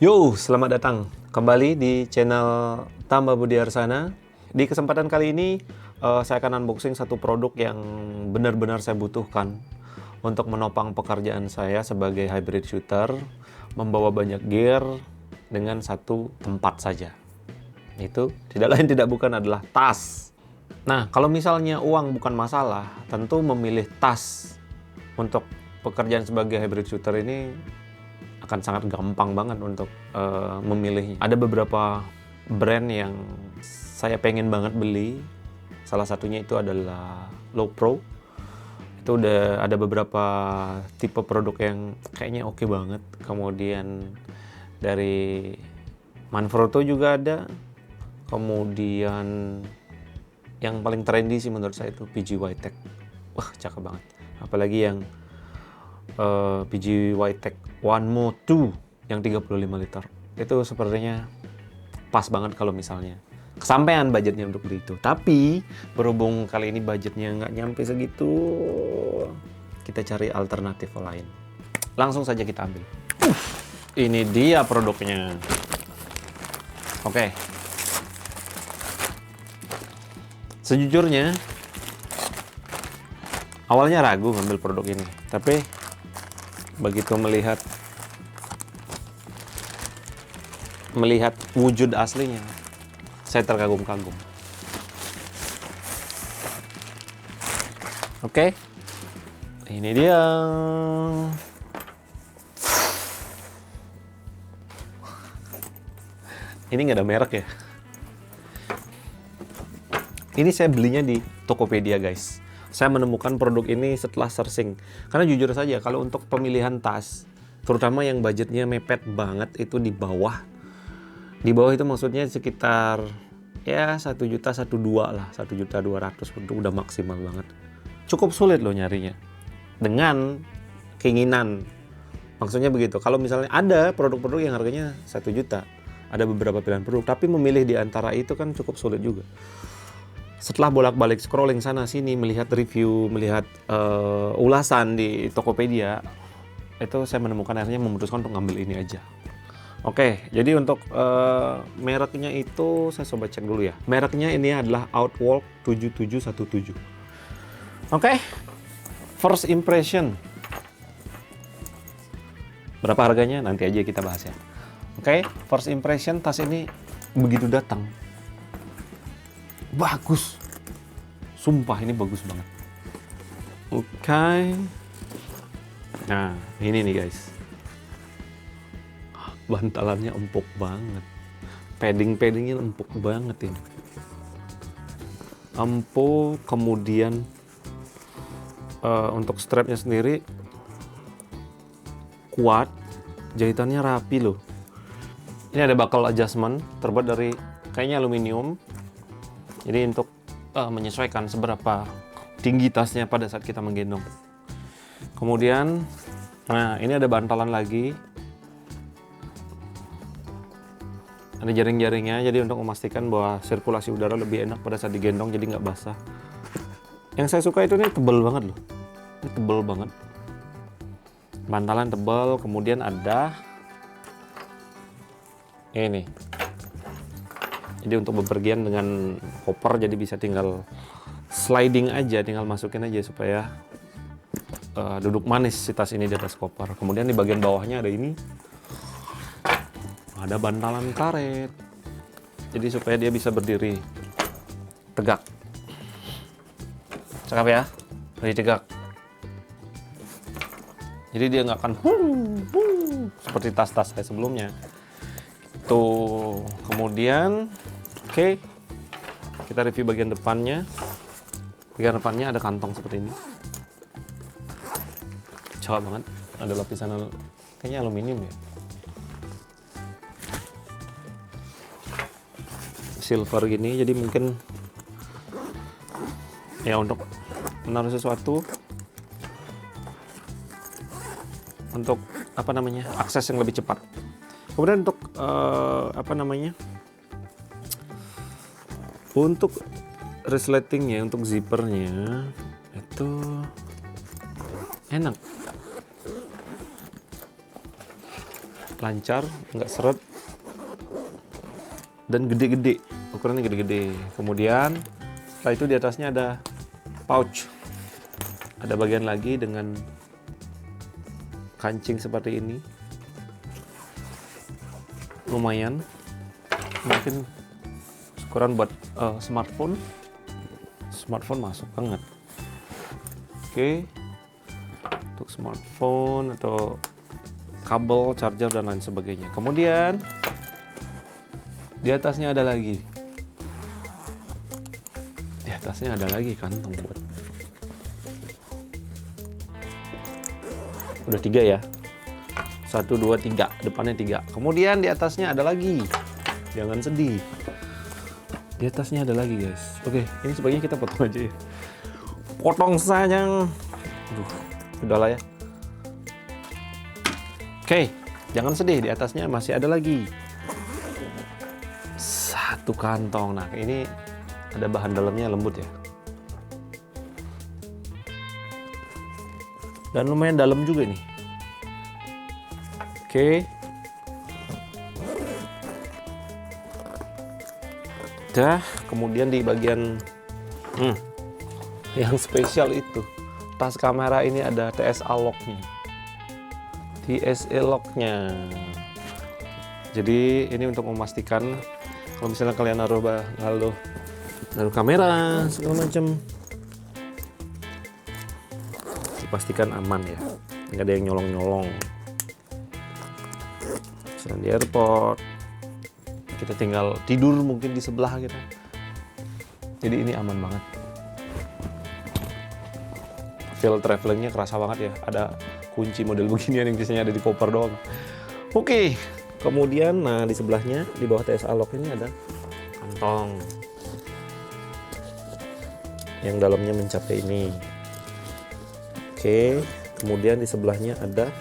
Yo, selamat datang kembali di channel Tambah Budi Arsana. Di kesempatan kali ini, saya akan unboxing satu produk yang benar-benar saya butuhkan untuk menopang pekerjaan saya sebagai hybrid shooter, membawa banyak gear dengan satu tempat saja. Itu tidak lain tidak bukan adalah tas. Nah, kalau misalnya uang bukan masalah, tentu memilih tas untuk pekerjaan sebagai hybrid shooter ini akan sangat gampang banget untuk memilihnya. Ada beberapa brand yang saya pengen banget beli. Salah satunya itu adalah Lowepro. Itu udah ada beberapa tipe produk yang kayaknya oke banget. Kemudian dari Manfrotto juga ada. Kemudian yang paling trendy sih menurut saya itu PG Whitetech. Wah, cakep banget. Apalagi yang PG Whitetech One Mo 2 yang 35 liter. Itu sepertinya pas banget kalau misalnya kesampaian budgetnya untuk beli itu. Tapi berhubung kali ini budgetnya nggak nyampe segitu, kita cari alternatif lain. Langsung saja kita ambil. Ini dia produknya. Oke. Sejujurnya awalnya ragu ngambil produk ini, tapi begitu melihat wujud aslinya, saya terkagum-kagum. Oke, ini dia. Ini nggak ada merek ya. Ini saya belinya di Tokopedia, guys. Saya menemukan produk ini setelah searching. Karena jujur saja, kalau untuk pemilihan tas, terutama yang budgetnya mepet banget, itu di bawah. Di bawah itu maksudnya sekitar ya 1 juta 1,2 lah, 1.200.000 udah maksimal banget. Cukup sulit loh nyarinya. Dengan keinginan. Maksudnya begitu. Kalau misalnya ada produk-produk yang harganya 1 juta, ada beberapa pilihan produk, tapi memilih di antara itu kan cukup sulit juga. Setelah bolak-balik scrolling sana sini, melihat review, melihat ulasan di Tokopedia, itu saya menemukan akhirnya memutuskan untuk ngambil ini aja. Oke, jadi untuk mereknya itu saya coba cek dulu ya. Mereknya ini adalah Outwalk 7717. Oke, first impression. Berapa harganya? Nanti aja kita bahas ya. Oke, first impression tas ini begitu datang, bagus, sumpah ini bagus banget. Oke. Nah, ini nih guys, bantalannya empuk banget, paddingnya empuk banget ini, empuk. Kemudian untuk strapnya sendiri kuat, jahitannya rapi loh. Ini ada buckle adjustment, terbuat dari kayaknya aluminium. Jadi untuk menyesuaikan seberapa tinggi tasnya pada saat kita menggendong. Kemudian, nah ini ada bantalan lagi. Ada jaring-jaringnya, jadi untuk memastikan bahwa sirkulasi udara lebih enak pada saat digendong, jadi nggak basah. Yang saya suka itu ini tebel banget loh. Ini tebel banget. Bantalan tebal, kemudian ada ini. Jadi untuk bepergian dengan koper, jadi bisa tinggal sliding aja, tinggal masukin aja supaya duduk manis si tas ini di atas koper. Kemudian di bagian bawahnya ada ini, ada bantalan karet. Jadi supaya dia bisa berdiri tegak. Cakep ya, berdiri tegak. Jadi dia nggak akan seperti tas-tas saya sebelumnya. Tuh, kemudian oke, kita review bagian depannya. Bagian depannya ada kantong seperti ini. Cakep banget. Ada lapisan kayaknya aluminium ya. Silver gini, jadi mungkin ya untuk menaruh sesuatu, untuk apa namanya, akses yang lebih cepat. Kemudian untuk untuk resletingnya, untuk zippernya itu enak. lancar, nggak seret, dan gede-gede, ukurannya gede-gede. Kemudian setelah itu di atasnya ada pouch, ada bagian lagi dengan kancing seperti ini, lumayan, mungkin ukuran buat smartphone masuk banget. Oke, untuk smartphone atau kabel, charger dan lain sebagainya. Kemudian di atasnya ada lagi. Di atasnya ada lagi kantong buat. Udah 3 ya. 1, 2, 3. Depannya 3. Kemudian di atasnya ada lagi. Jangan sedih. Di atasnya ada lagi, guys. Oke, ini sebagian kita potong aja ya. Potong saja. Udahlah ya. Oke, jangan sedih. Di atasnya masih ada lagi. Satu kantong. Nah, ini ada bahan dalamnya lembut ya. Dan lumayan dalam juga nih. Oke. Dah, kemudian di bagian yang spesial itu, tas kamera ini ada TSA lock-nya. TSA lock-nya. Jadi ini untuk memastikan kalau misalnya kalian naruh kamera segala macam, dipastikan aman ya, nggak ada yang nyolong-nyolong. Misalnya di airport, kita tinggal tidur mungkin di sebelah kita, jadi ini aman banget. Feel travelingnya kerasa banget ya, ada kunci model beginian yang biasanya ada di koper doang. Oke, kemudian nah di sebelahnya di bawah TSA lock ini ada kantong yang dalamnya mencapai ini. Oke, kemudian di sebelahnya ada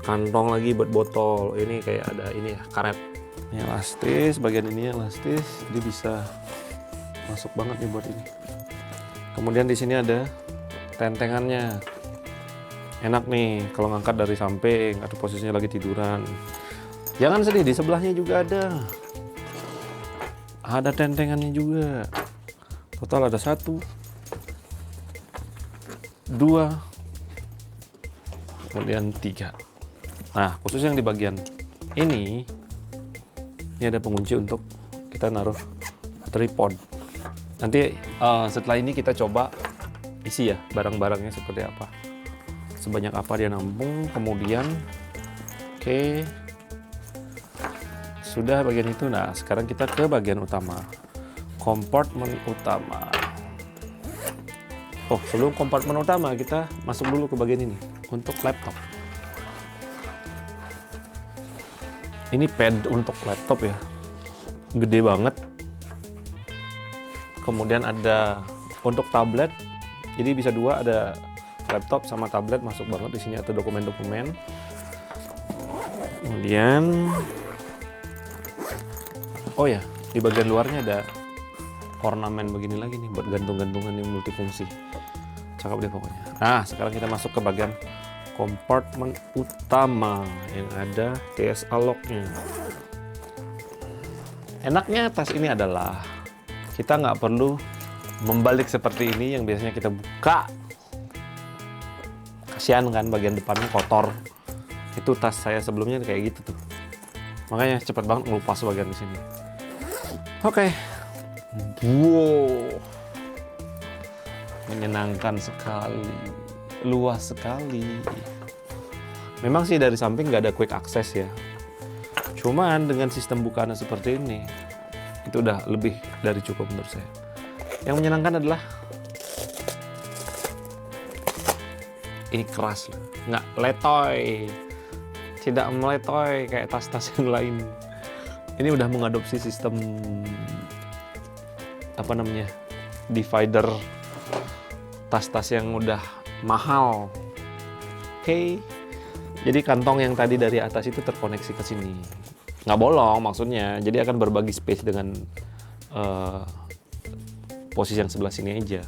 kantong lagi buat botol. Ini kayak ada ini ya, karet. Ini elastis, bagian ini elastis, jadi bisa masuk banget nih buat ini. Kemudian di sini ada tentengannya. Enak nih kalau ngangkat dari samping atau posisinya lagi tiduran. Jangan sedih, di sebelahnya juga ada. Ada tentengannya juga. Total ada 1, 2, kemudian 3. Nah, khusus yang di bagian ini ada pengunci untuk kita naruh tripod. Nanti setelah ini kita coba isi ya barang-barangnya seperti apa, sebanyak apa dia nampung. Kemudian oke, sudah bagian itu. Nah, sekarang kita ke bagian utama, kompartemen utama. Oh, sebelum kompartemen utama kita masuk dulu ke bagian ini untuk laptop. Ini pad untuk laptop ya, gede banget. Kemudian ada untuk tablet, jadi bisa 2, ada laptop sama tablet masuk banget. Di sini ada dokumen-dokumen. Kemudian oh ya, di bagian luarnya ada ornamen begini lagi nih buat gantung-gantungan yang multifungsi. Cakep deh pokoknya. Nah, sekarang kita masuk ke bagian kompartemen utama yang ada TSA lock-nya. Enaknya tas ini adalah kita nggak perlu membalik seperti ini yang biasanya kita buka. Kasihan kan bagian depannya kotor. Itu tas saya sebelumnya kayak gitu tuh. Makanya cepet banget ngelupas bagian di sini. Oke. Wow. Menyenangkan sekali. Luas sekali. Memang sih dari samping nggak ada quick access ya. Cuman dengan sistem bukaannya seperti ini, itu udah lebih dari cukup menurut saya. Yang menyenangkan adalah ini keras loh, nggak letoy, tidak meletoy kayak tas-tas yang lain. Ini udah mengadopsi sistem apa namanya, divider, tas-tas yang udah mahal. Oke, jadi kantong yang tadi dari atas itu terkoneksi ke sini, nggak bolong maksudnya, jadi akan berbagi space dengan posisi yang sebelah sini aja.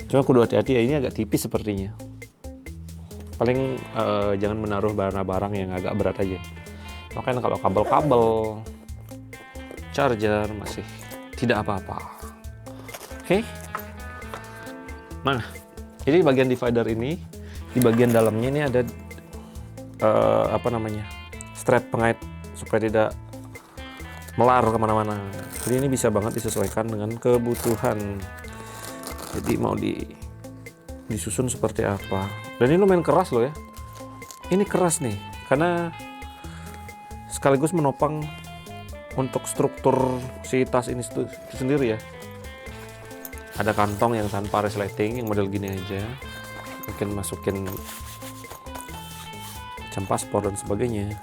Cuma kudu hati-hati ya, ini agak tipis sepertinya. Paling jangan menaruh barang-barang yang agak berat aja. Makanya kalau kabel-kabel, charger masih tidak apa-apa. Oke. Nah, jadi bagian divider ini, di bagian dalamnya ini ada strap pengait supaya tidak melar kemana-mana. Jadi ini bisa banget disesuaikan dengan kebutuhan. Jadi mau disusun seperti apa. Dan ini lumayan keras loh ya. Ini keras nih, karena sekaligus menopang untuk struktur si tas ini itu sendiri ya. Ada kantong yang tanpa resleting, yang model gini aja. Mungkin masukin jam paspor dan sebagainya.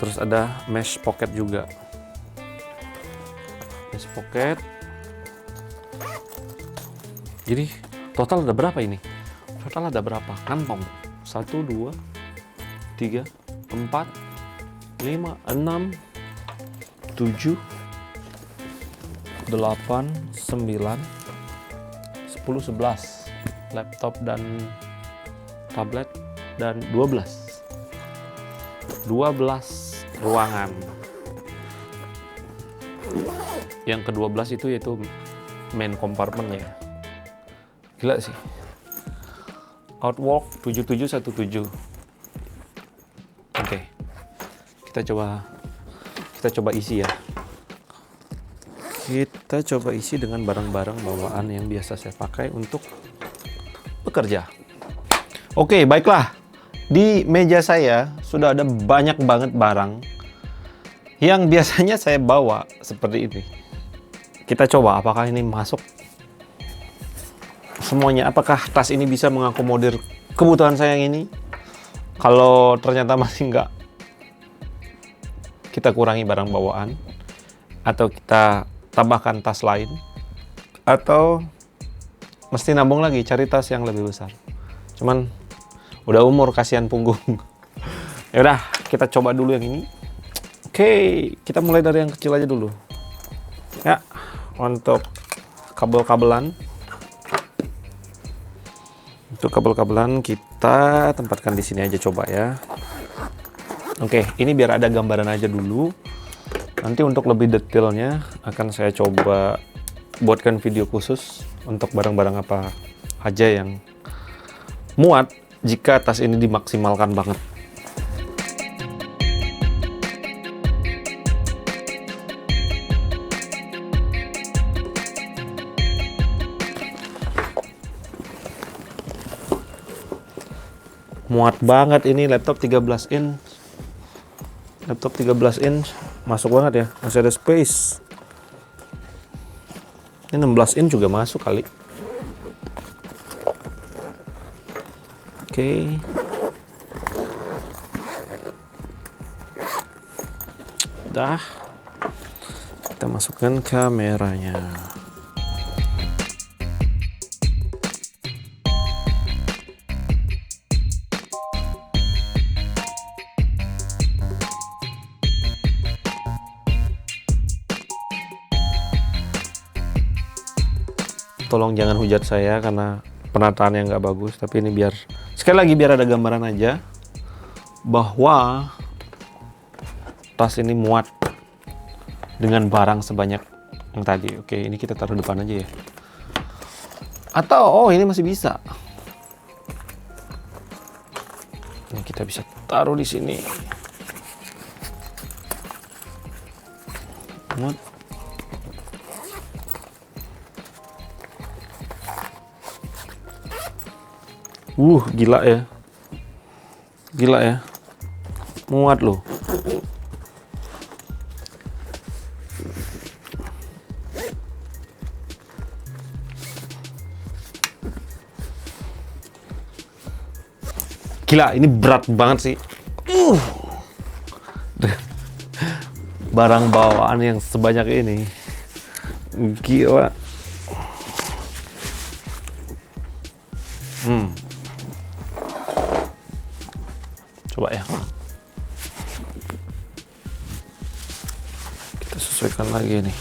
Terus ada mesh pocket juga. Mesh pocket. Jadi total ada berapa ini? Total ada berapa kantong? 1, 2, 3, 4, 5, 6, 7, 8, 9, 10, 11 laptop dan tablet, dan 12 ruangan. Yang ke-12 itu yaitu main compartment-nya. Gila sih. Outwalk 7717. Oke. Kita coba isi ya. Kita coba isi dengan barang-barang bawaan yang biasa saya pakai untuk bekerja. Oke, baiklah. Di meja saya sudah ada banyak banget barang yang biasanya saya bawa seperti ini. Kita coba apakah ini masuk semuanya. Apakah tas ini bisa mengakomodir kebutuhan saya yang ini? Kalau ternyata masih enggak, kita kurangi barang bawaan, atau kita tambahkan tas lain, atau mesti nabung lagi cari tas yang lebih besar. Cuman udah umur, kasihan punggung. Ya udah, kita coba dulu yang ini. Oke, kita mulai dari yang kecil aja dulu. Ya, untuk kabel-kabelan. Untuk kabel-kabelan kita tempatkan di sini aja coba ya. Oke, ini biar ada gambaran aja dulu. Nanti untuk lebih detailnya akan saya coba buatkan video khusus untuk barang-barang apa aja yang muat jika tas ini dimaksimalkan banget. Muat banget ini laptop 13 inch. Laptop 13 inch masuk banget ya, masih ada space. Ini 16 inch juga masuk kali. Oke. Dah. Kita masukkan kameranya. Tolong jangan hujat saya karena penataan yang nggak bagus, tapi ini biar sekali lagi biar ada gambaran aja bahwa tas ini muat dengan barang sebanyak yang tadi. Oke, ini kita taruh depan aja ya. Atau ini masih bisa. Ini kita bisa taruh di sini. Muat. Gila ya. Gila ya. Muat loh. Gila, ini berat banget sih. Barang bawaan yang sebanyak ini. Gila. Coba ya. Kita sesuaikan lagi nih.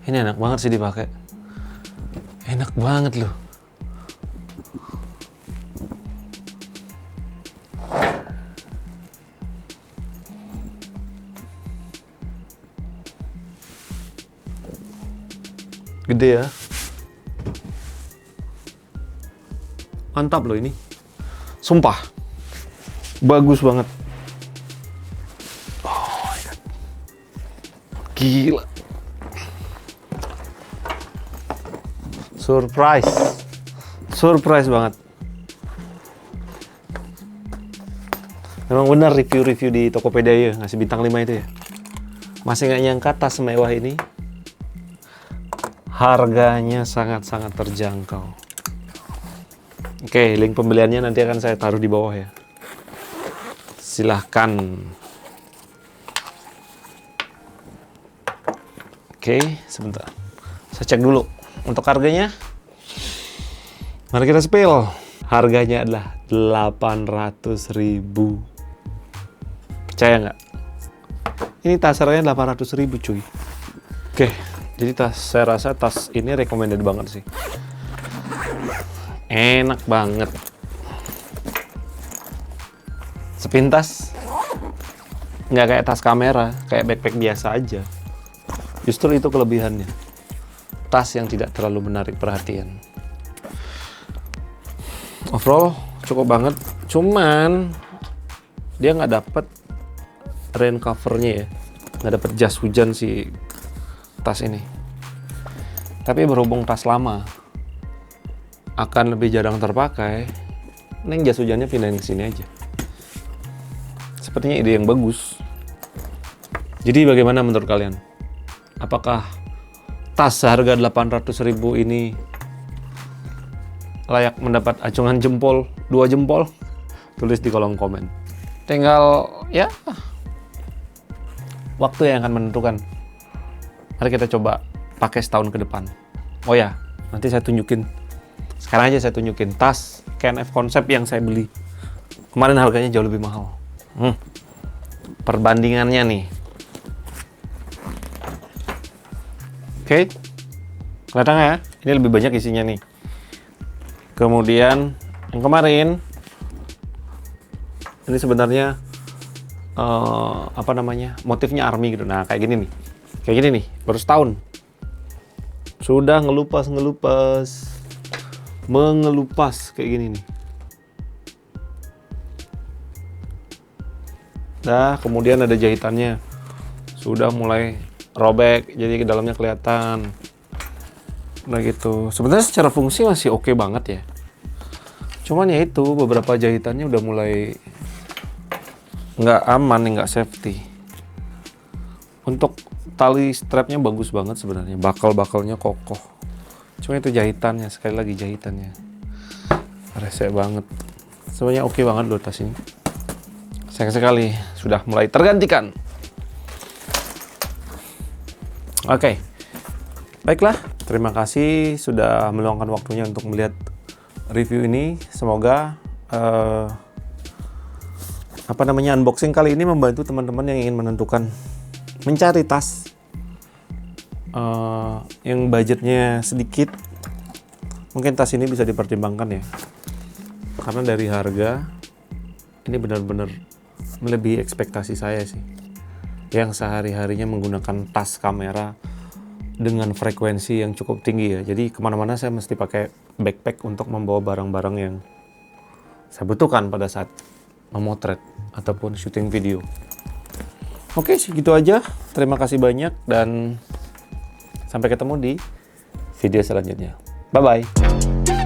Ini enak banget sih dipakai. Enak banget loh. Gede ya. Mantap loh ini. Sumpah. Bagus banget. Oh my God. Gila. Surprise banget. Memang benar review-review di Tokopedia ya, ngasih bintang 5 itu ya. Masih nggak nyangka tas semewah ini harganya sangat-sangat terjangkau. Oke, link pembeliannya nanti akan saya taruh di bawah ya. Silahkan. Oke, sebentar. Saya cek dulu. Untuk harganya, mari kita spill. Harganya adalah 800.000. Percaya nggak? Ini tas harganya 800.000 cuy. Oke, jadi saya rasa tas ini recommended banget sih. Enak banget. Sepintas nggak kayak tas kamera, kayak backpack biasa aja. Justru itu kelebihannya. Tas yang tidak terlalu menarik perhatian. Overall cukup banget. Cuman dia nggak dapet rain covernya ya, nggak dapet jas hujan si tas ini. Tapi berhubung tas lama akan lebih jarang terpakai, neng jas hujannya pindahin ke sini aja. Sepertinya ide yang bagus. Jadi bagaimana menurut kalian? Apakah tas seharga 800.000 ini layak mendapat acungan jempol, 2 jempol? Tulis di kolom komen. Tinggal ya waktu yang akan menentukan. Mari kita coba pakai setahun ke depan. Oh ya, nanti saya tunjukin. Sekarang aja saya tunjukin tas KNF Concept yang saya beli. Kemarin harganya jauh lebih mahal. Perbandingannya nih. Oke, kelihatan ya? Ini lebih banyak isinya nih. Kemudian yang kemarin ini sebenarnya motifnya army gitu. Nah kayak gini nih, baru setahun sudah mengelupas kayak gini nih. Nah kemudian ada jahitannya, sudah mulai robek, jadi ke dalamnya kelihatan. Nah gitu. Sebenarnya secara fungsi masih oke banget ya. Cuman ya itu beberapa jahitannya udah mulai nggak aman, nggak safety. Untuk tali strapnya bagus banget sebenarnya, bakal-bakalnya kokoh. Cuma itu jahitannya, sekali lagi jahitannya rese banget. Sebenarnya oke banget loh tas ini. Sayang sekali sudah mulai tergantikan. Oke, baiklah. Terima kasih sudah meluangkan waktunya untuk melihat review ini. Semoga unboxing kali ini membantu teman-teman yang ingin menentukan mencari tas yang budgetnya sedikit. Mungkin tas ini bisa dipertimbangkan ya, karena dari harga ini benar-benar melebihi ekspektasi saya sih, yang sehari-harinya menggunakan tas kamera dengan frekuensi yang cukup tinggi ya. Jadi kemana-mana saya mesti pakai backpack untuk membawa barang-barang yang saya butuhkan pada saat memotret ataupun syuting video. Oke, segitu aja. Terima kasih banyak dan sampai ketemu di video selanjutnya. Bye-bye.